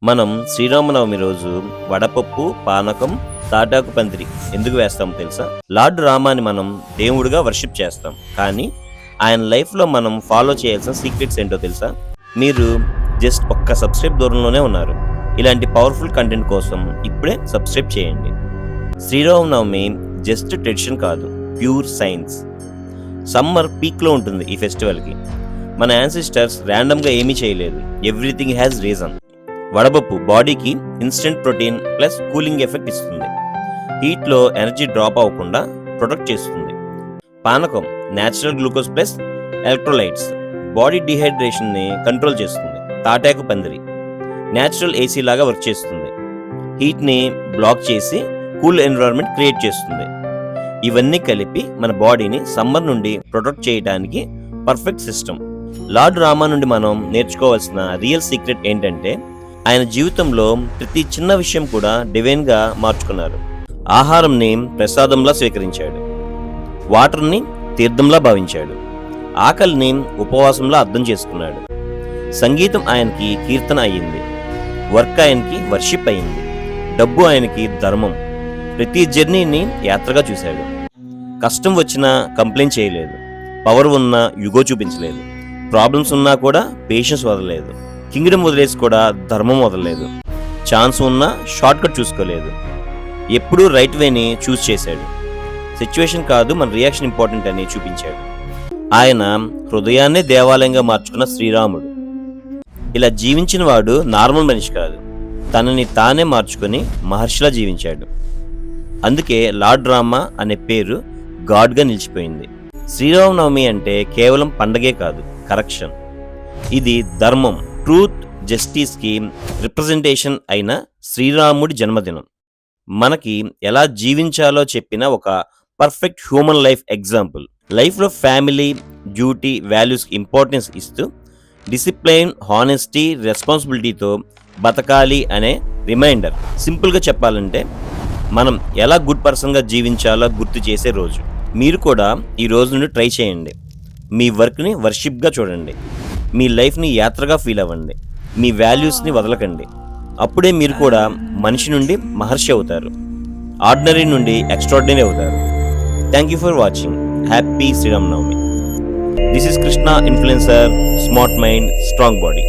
మనం శ్రీరామనవమి రోజు వడపప్పు, పానకం, తాటాకు పందిరి ఎందుకు వేస్తామో తెలుసా? లార్డ్ రామాని మనం దేవుడిగా వర్షిప్ చేస్తాం. కానీ ఆయన లైఫ్లో మనం ఫాలో చేయాల్సిన సీక్రెట్స్ ఏంటో తెలుసా? మీరు జస్ట్ ఒక్క సబ్స్క్రైబ్ దూరంలోనే ఉన్నారు. ఇలాంటి పవర్ఫుల్ కంటెంట్ కోసం ఇప్పుడే సబ్స్క్రైబ్ చేయండి. శ్రీరామనవమి జస్ట్ ట్రెడిషన్ కాదు, ప్యూర్ సైన్స్. సమ్మర్ పీక్లో ఉంటుంది ఈ ఫెస్టివల్కి. మన యాన్సిస్టర్స్ ర్యాండమ్గా ఏమీ చేయలేదు. Everything has reason. వడపప్పు బాడీకి instant protein plus cooling effect ఇస్తుంది. హీట్లో ఎనర్జీ డ్రాప్ అవ్వకుండా ప్రొటెక్ట్ చేస్తుంది. పానకం natural glucose plus electrolytes body డిహైడ్రేషన్ని కంట్రోల్ చేస్తుంది. తాటాకు పందిరి న్యాచురల్ ఏసీ లాగా వర్క్ చేస్తుంది. హీట్ని బ్లాక్ చేసి కూల్ ఎన్విరాన్మెంట్ క్రియేట్ చేస్తుంది. ఇవన్నీ కలిపి మన బాడీని సమ్మర్ నుండి ప్రొటెక్ట్ చేయడానికి పర్ఫెక్ట్ సిస్టమ్. లార్డ్ రామా నుండి మనం నేర్చుకోవాల్సిన రియల్ సీక్రెట్ ఏంటంటే, ఆయన జీవితంలో ప్రతి చిన్న విషయం కూడా డివైన్గా మార్చుకున్నారు. ఆహారంని ప్రసాదంలా స్వీకరించాడు, వాటర్ని తీర్థంలా భావించాడు, ఆకలిని ఉపవాసంలా అర్థం చేసుకున్నాడు. సంగీతం ఆయనకి కీర్తన అయ్యింది, వర్క్ ఆయనకి వర్షిప్ అయ్యింది, డబ్బు ఆయనకి ధర్మం. ప్రతి జర్నీని యాత్రగా చూశాడు. కష్టం వచ్చినా కంప్లైంట్ చేయలేదు, పవర్ ఉన్నా యుగో చూపించలేదు, ప్రాబ్లమ్స్ ఉన్నా కూడా పేషెన్స్ వదలలేదు, కింగ్డమ్ వదిలేసి కూడా ధర్మం వదలలేదు, ఛాన్స్ ఉన్నా షార్ట్ కట్ చూసుకోలేదు. ఎప్పుడూ రైట్ వేని చూస్ చేశాడు. సిచ్యువేషన్ కాదు, మన రియాక్షన్ ఇంపార్టెంట్ అని చూపించాడు. ఆయన హృదయాన్నే దేవాలయంగా మార్చుకున్న శ్రీరాముడు. ఇలా జీవించిన వాడు నార్మల్ మనిషి కాదు, తనని తానే మార్చుకొని మహర్షిలా జీవించాడు. అందుకే లార్డ్ రామా అనే పేరు గాడ్గా నిలిచిపోయింది. శ్రీరామనవమి అంటే కేవలం పండగే కాదు, కరెక్షన్. ఇది ధర్మం, ట్రూత్, జస్టిస్కి రిప్రజెంటేషన్ అయిన శ్రీరాముడి జన్మదినం. మనకి ఎలా జీవించాలో చెప్పిన ఒక పర్ఫెక్ట్ హ్యూమన్ లైఫ్ ఎగ్జాంపుల్. లైఫ్లో ఫ్యామిలీ, డ్యూటీ, వాల్యూస్కి ఇంపార్టెన్స్ ఇస్తూ డిసిప్లైన్, హానెస్టీ, రెస్పాన్సిబిలిటీతో బతకాలి అనే రిమైండర్. సింపుల్గా చెప్పాలంటే, మనం ఎలా గుడ్ పర్సన్గా జీవించాలో గుర్తు చేసే రోజు. మీరు కూడా ఈ రోజు నుండి ట్రై చేయండి. మీ వర్క్ని వర్షిప్గా చూడండి, మీ లైఫ్ని యాత్రగా ఫీల్ అవ్వండి, మీ వాల్యూస్ని వదలకండి. అప్పుడే మీరు కూడా మనిషి నుండి మహర్షి అవుతారు, ఆర్డినరీ నుండి ఎక్స్ట్రాడినరీ అవుతారు. Thank you for watching. Happy Sriramanavami. This is Krishna, influencer, smart mind, strong body.